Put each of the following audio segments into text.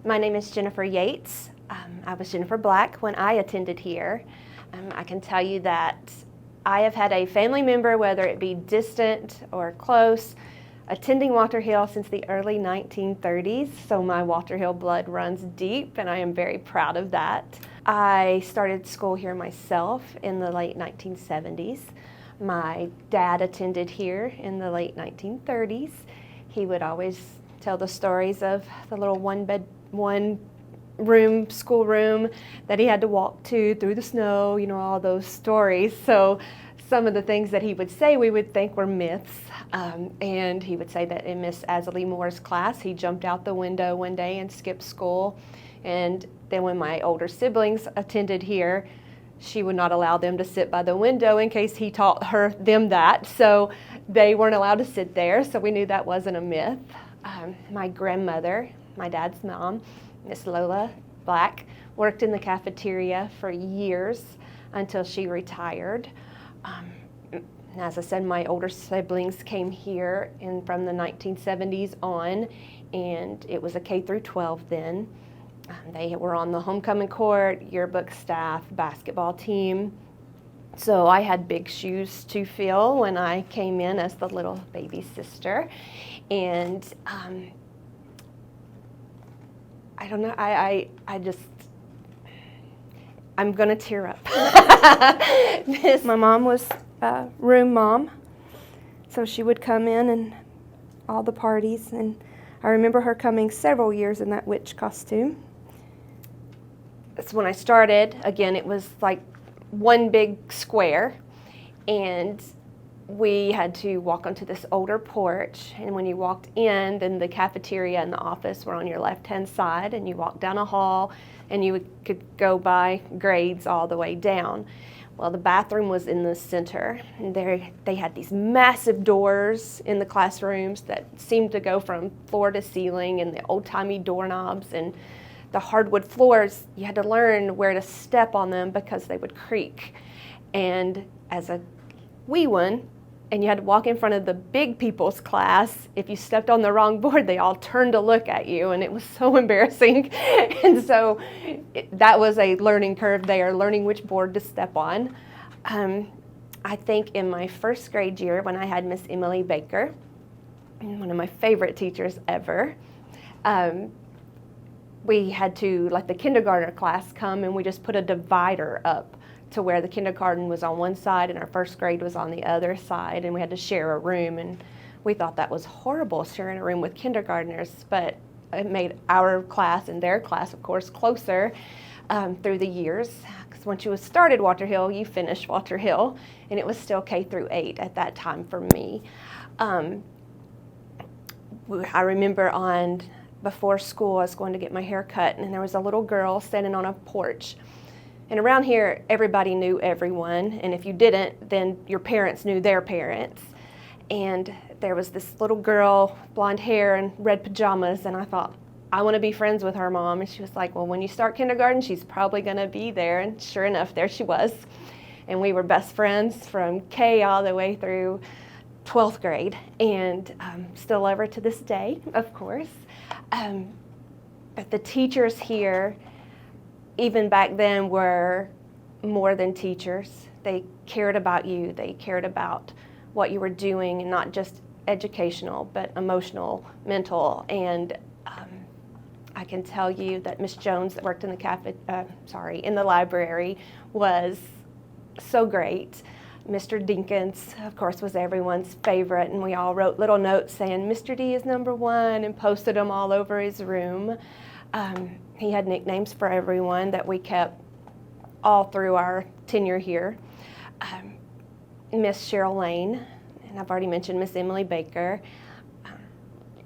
My name is Jennifer Yeatts. I was Jennifer Black when I attended here. I can tell you that I have had a family member, whether it be distant or close, attending Walter Hill since the early 1930s, so my Walter Hill blood runs deep, and I am very proud of that. I started school here myself in the late 1970s. My dad attended here in the late 1930s. He would always tell the stories of the little one room schoolroom that he had to walk to through the snow, all those stories. So some of the things that he would say we would think were myths. And he would say that in Miss Azalee Moore's class, he jumped out the window one day and skipped school. And then when my older siblings attended here, she would not allow them to sit by the window in case he taught them that. So they weren't allowed to sit there, so we knew that wasn't a myth. My grandmother, my dad's mom, Miss Lola Black, worked in the cafeteria for years until she retired. As I said, my older siblings came here from the 1970s on, and it was a K through 12 then. They were on the homecoming court, yearbook staff, basketball team. So I had big shoes to fill when I came in as the little baby sister. And I don't know, I'm gonna tear up. My mom was a room mom, so she would come in and all the parties, and I remember her coming several years in that witch costume. That's when I started. Again, it was like one big square, and we had to walk onto this older porch, and when you walked in, then the cafeteria and the office were on your left-hand side, and you walked down a hall, and you could go by grades all the way down. Well, the bathroom was in the center, and they had these massive doors in the classrooms that seemed to go from floor to ceiling, and the old-timey doorknobs, and the hardwood floors, you had to learn where to step on them because they would creak. And as a wee one, and you had to walk in front of the big people's class, if you stepped on the wrong board, they all turned to look at you, and it was so embarrassing. And so that was a learning curve there, learning which board to step on. I think in my first grade year, when I had Miss Emily Baker, one of my favorite teachers ever, we had to let the kindergartner class come, and we just put a divider up to where the kindergarten was on one side and our first grade was on the other side, and we had to share a room, and we thought that was horrible, sharing a room with kindergartners, but it made our class and their class, of course, closer through the years, because once you started Walter Hill, you finished Walter Hill, and it was still K through 8 at that time for me. I remember before school, I was going to get my hair cut, and there was a little girl standing on a porch. And around here, everybody knew everyone, and if you didn't, then your parents knew their parents. And there was this little girl, blonde hair and red pajamas, and I thought, I want to be friends with her, Mom. And she was like, well, when you start kindergarten, she's probably going to be there. And sure enough, there she was. And we were best friends from K all the way through 12th grade, and still love her to this day, of course. But the teachers here, even back then, were more than teachers. They cared about you. They cared about what you were doing, and not just educational, but emotional, mental. And I can tell you that Miss Jones, that worked in the library, was so great. Mr. Dinkins, of course, was everyone's favorite, and we all wrote little notes saying, Mr. D is number 1, and posted them all over his room. He had nicknames for everyone that we kept all through our tenure here. Miss Cheryl Lane, and I've already mentioned Miss Emily Baker.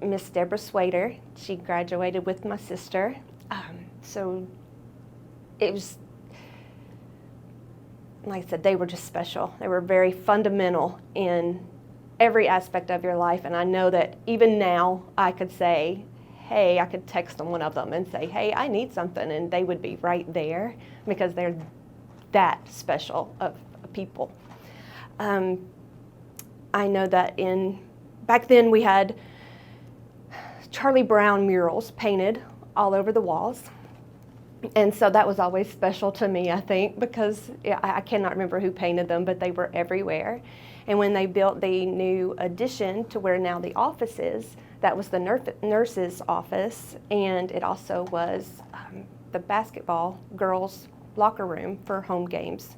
Miss Deborah Swader, she graduated with my sister. So it was, like I said, they were just special. They were very fundamental in every aspect of your life, and I know that even now I could say, hey, I could text one of them and say, hey, I need something, and they would be right there because they're that special of people. I know that back then we had Charlie Brown murals painted all over the walls. And so that was always special to me, I think, because I cannot remember who painted them, but they were everywhere. And when they built the new addition to where now the office is, that was the nurse's office, and it also was the basketball girls' locker room for home games.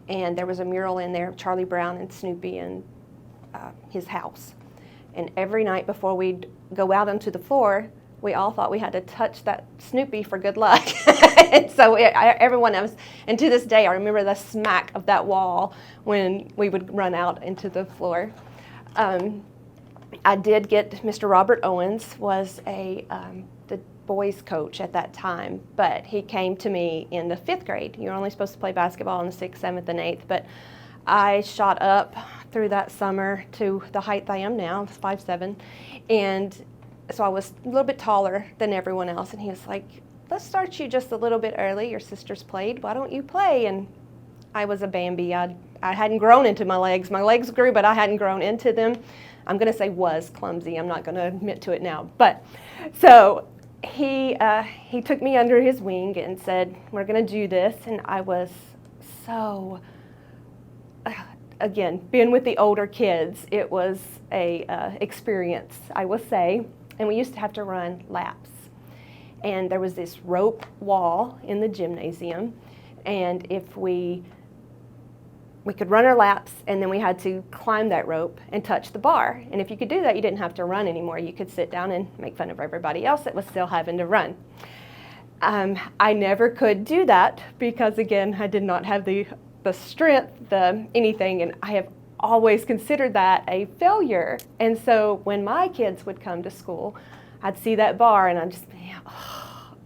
And there was a mural in there of Charlie Brown and Snoopy and his house. And every night before we'd go out onto the floor, we all thought we had to touch that Snoopy for good luck. And so everyone else, and to this day, I remember the smack of that wall when we would run out into the floor. I did get Mr. Robert Owens was the boys coach at that time, but he came to me in the 5th grade. You're only supposed to play basketball in the 6th, 7th, and 8th, but I shot up through that summer to the height I am now, 5'7", and so I was a little bit taller than everyone else, and he was like, let's start you just a little bit early. Your sisters played. Why don't you play? And I was a Bambi. I hadn't grown into my legs. My legs grew, but I hadn't grown into them. I'm going to say was clumsy. I'm not going to admit to it now. But so he took me under his wing and said, we're going to do this. And I was so, again, being with the older kids, it was a experience, I will say. And we used to have to run laps. And there was this rope wall in the gymnasium. And if we could run our laps, and then we had to climb that rope and touch the bar. And if you could do that, you didn't have to run anymore. You could sit down and make fun of everybody else that was still having to run. I never could do that because, again, I did not have the strength, anything, and I have always considered that a failure. And so when my kids would come to school, I'd see that bar and I'd just,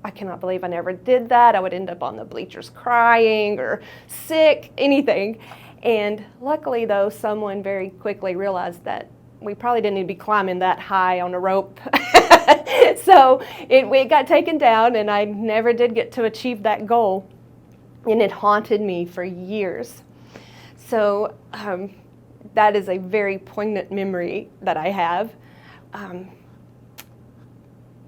I cannot believe I never did that. I would end up on the bleachers crying or sick, anything. And luckily, though, someone very quickly realized that we probably didn't need to be climbing that high on a rope. So it got taken down, and I never did get to achieve that goal. And it haunted me for years. So that is a very poignant memory that I have. Like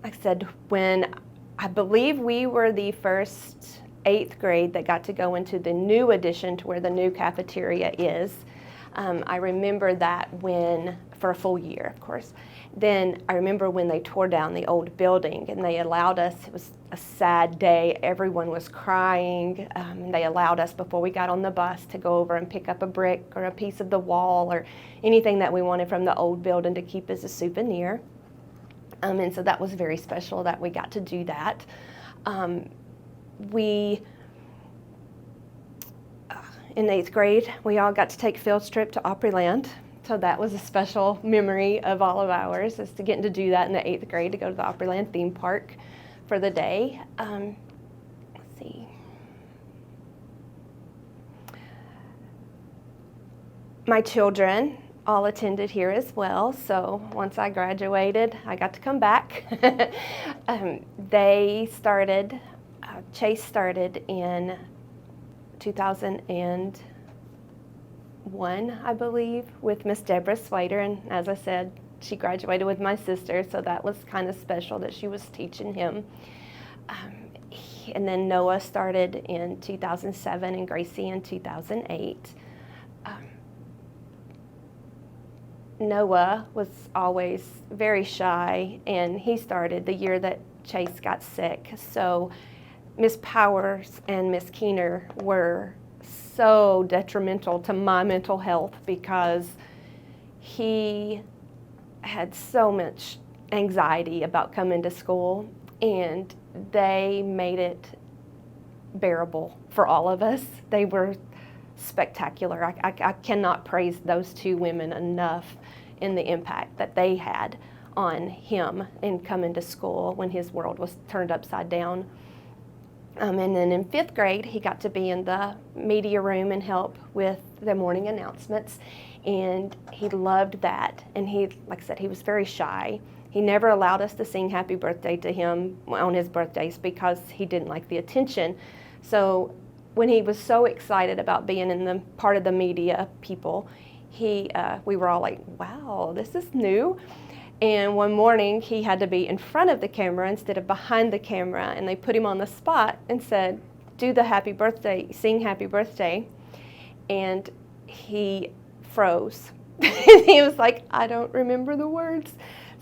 I said, when I believe we were the first 8th grade that got to go into the new addition to where the new cafeteria is. I remember that for a full year, of course. Then I remember when they tore down the old building and they allowed us, it was a sad day, everyone was crying. They allowed us before we got on the bus to go over and pick up a brick or a piece of the wall or anything that we wanted from the old building to keep as a souvenir. And so that was very special that we got to do that. In 8th grade, we all got to take a field trip to Opryland. So that was a special memory of all of ours, is to getting to do that in the 8th grade, to go to the Opryland theme park for the day. Let's see. My children all attended here as well, so once I graduated, I got to come back. Chase started in 2001, I believe, with Miss Deborah Slater, and as I said, she graduated with my sister, so that was kind of special that she was teaching him. And then Noah started in 2007 and Gracie in 2008. Noah was always very shy, and he started the year that Chase got sick. So Miss Powers and Miss Keener were so detrimental to my mental health because he had so much anxiety about coming to school, and they made it bearable for all of us. They were spectacular. I cannot praise those two women enough in the impact that they had on him in coming to school when his world was turned upside down. And then in 5th grade, he got to be in the media room and help with the morning announcements, and he loved that. And he, like I said, he was very shy. He never allowed us to sing happy birthday to him on his birthdays because he didn't like the attention. So when he was so excited about being in the part of the media people, we were all like, wow, this is new. And one morning he had to be in front of the camera instead of behind the camera, and they put him on the spot and said, do the happy birthday, sing happy birthday. And he froze. He was like, I don't remember the words.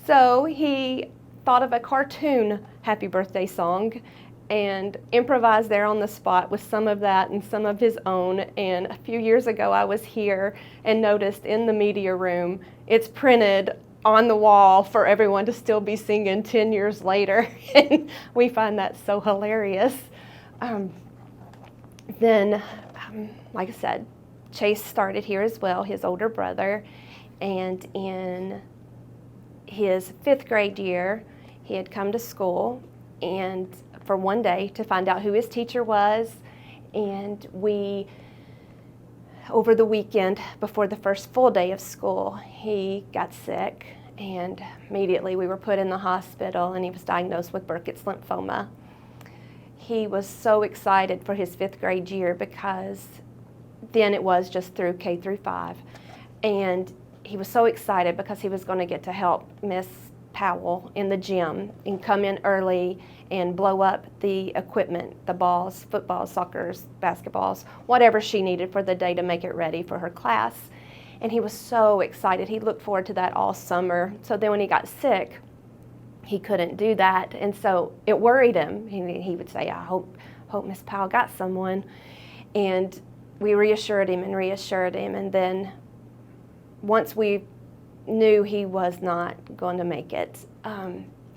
So he thought of a cartoon happy birthday song and improvised there on the spot with some of that and some of his own. And a few years ago I was here and noticed in the media room, it's printed on the wall for everyone to still be singing 10 years later. And we find that so hilarious. Then, like I said, Chase started here as well, his older brother, and in his 5th grade year, he had come to school and for one day to find out who his teacher was, and we, over the weekend before the first full day of school, he got sick, and immediately we were put in the hospital, and he was diagnosed with Burkitt's lymphoma. He was so excited for his 5th grade year because then it was just through K through 5. And he was so excited because he was going to get to help Miss Powell in the gym and come in early and blow up the equipment, the balls, footballs, soccers, basketballs, whatever she needed for the day to make it ready for her class. And he was so excited. He looked forward to that all summer. So then when he got sick, he couldn't do that, and so it worried him. He would say, I hope Miss Powell got someone. And we reassured him, and then once we knew he was not going to make it,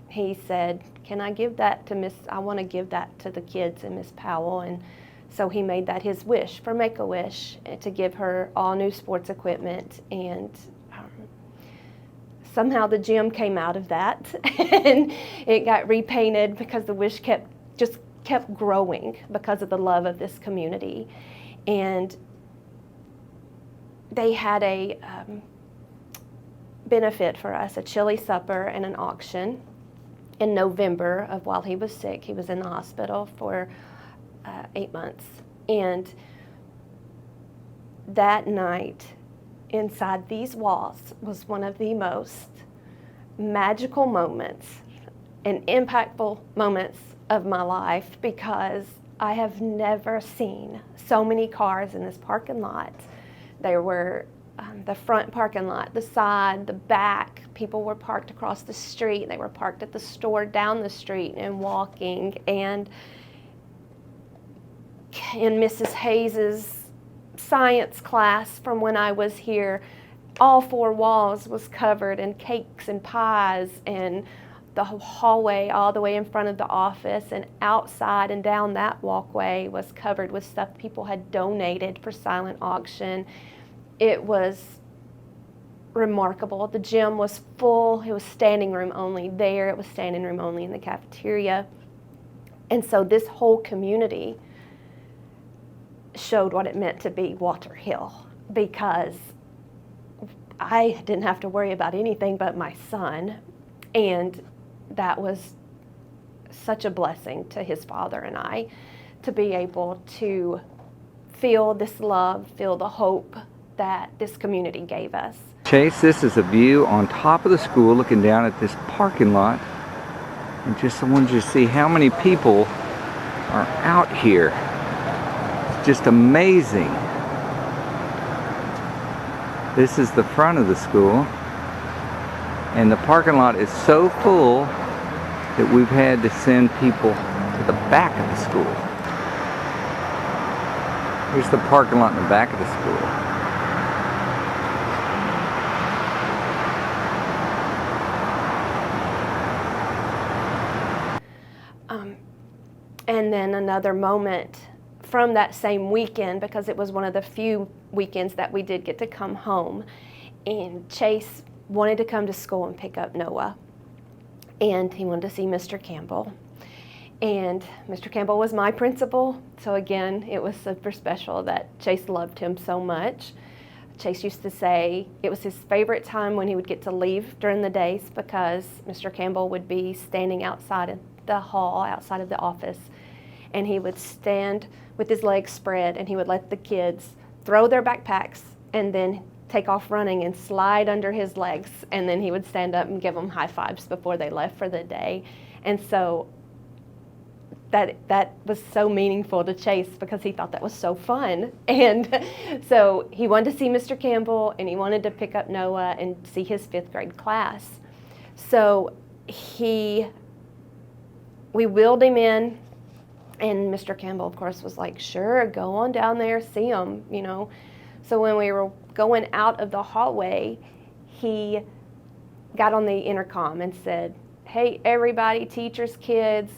he said, can I give that to I want to give that to the kids and Miss Powell. And so he made that his wish for Make-A-Wish, to give her all new sports equipment. And somehow the gym came out of that, and it got repainted because the wish kept growing because of the love of this community. And they had a benefit for us, a chili supper and an auction in November of while he was sick. He was in the hospital for 8 months. And that night, inside these walls, was one of the most magical moments and impactful moments of my life, because I have never seen so many cars in this parking lot. There were the front parking lot, the side, the back. People were parked across the street. They were parked at the store down the street and walking. And in Mrs. Hayes's science class from when I was here, all 4 walls was covered in cakes and pies, and the hallway all the way in front of the office and outside and down that walkway was covered with stuff people had donated for silent auction. It was remarkable. The gym was full. It was standing room only there. It was standing room only in the cafeteria. And so this whole community showed what it meant to be Walter Hill, because I didn't have to worry about anything but my son, and that was such a blessing to his father and I, to be able to feel this love, feel the hope that this community gave us. Chase, this is a view on top of the school looking down at this parking lot, and just I wanted you to see how many people are out here. It's just amazing. This is the front of the school, and the parking lot is so full that we've had to send people to the back of the school. Here's the parking lot in the back of the school. And then another moment from that same weekend, because it was one of the few weekends that we did get to come home, and Chase wanted to come to school and pick up Noah, and he wanted to see Mr. Campbell. And Mr. Campbell was my principal, so again, it was super special that Chase loved him so much. Chase used to say it was his favorite time when he would get to leave during the days, because Mr. Campbell would be standing outside in the hall, outside of the office, and he would stand with his legs spread, and he would let the kids throw their backpacks, and then take off running and slide under his legs, and then he would stand up and give them high fives before they left for the day. And so that was so meaningful to Chase because he thought that was so fun. And so he wanted to see Mr. Campbell, and he wanted to pick up Noah and see his 5th grade class. So we wheeled him in, and Mr. Campbell, of course, was like, sure, go on down there, see him, you know. So when we were going out of the hallway, he got on the intercom and said, hey, everybody, teachers, kids,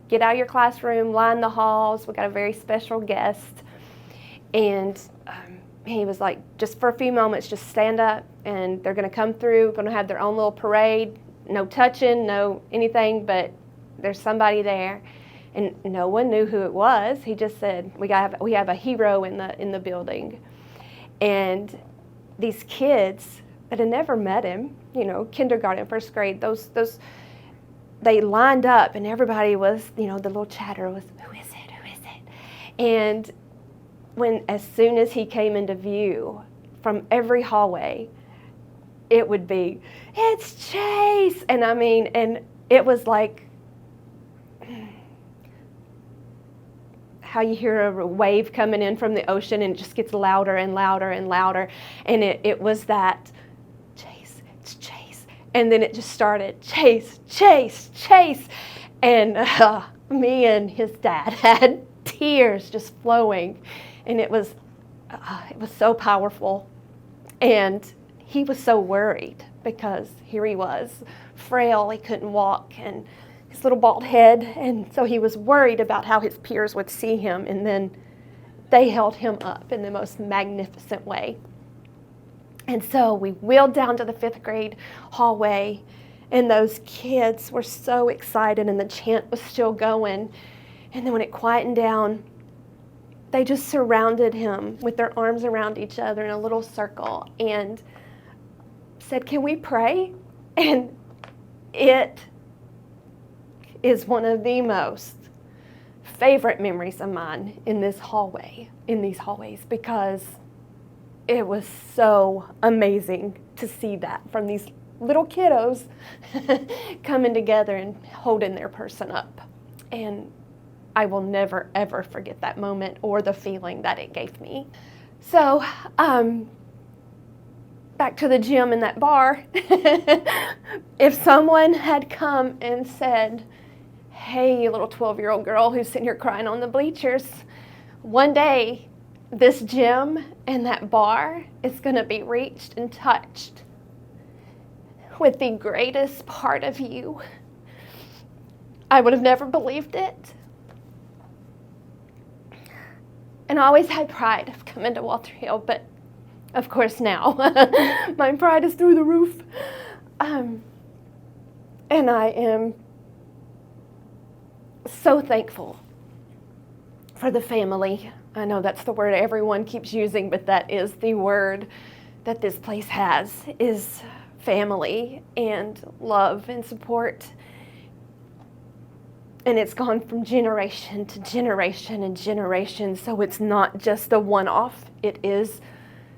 get out of your classroom, line the halls. We got a very special guest. And he was like, just for a few moments, just stand up, and they're going to come through, going to have their own little parade. No touching, no anything, but there's somebody there. And no one knew who it was. He just said, we have a hero in the building. And these kids that had never met him, you know, kindergarten, 1st grade, those they lined up, and everybody was, you know, the little chatter was, who is it, who is it? And as soon as he came into view, from every hallway, it would be, it's Chase! And I mean, and it was like how you hear a wave coming in from the ocean, and it just gets louder and louder and louder. And it was that, Chase, it's Chase. And then it just started, Chase, Chase, Chase. And me and his dad had tears just flowing. And it was so powerful. And he was so worried because here he was, frail, he couldn't walk, and his little bald head. And so he was worried about how his peers would see him. And then they held him up in the most magnificent way. And so we wheeled down to the 5th grade hallway, and those kids were so excited, and the chant was still going. And then when it quietened down, they just surrounded him with their arms around each other in a little circle and said, can we pray? And it is one of the most favorite memories of mine in these hallways, because it was so amazing to see that from these little kiddos coming together and holding their person up. And I will never, ever forget that moment or the feeling that it gave me. So, back to the gym and that bar. If someone had come and said, hey, you little 12-year-old girl who's sitting here crying on the bleachers, one day this gym and that bar is going to be reached and touched with the greatest part of you, I would have never believed it. And I always had pride of coming to Walter Hill, but of course now my pride is through the roof. And I am so thankful for the family. I know that's the word everyone keeps using, but that is the word that this place has, is family and love and support. And it's gone from generation to generation and generation, so it's not just a one-off. It is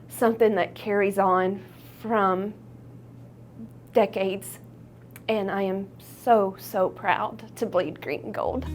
something that carries on from decades. And I am so, so proud to bleed green and gold.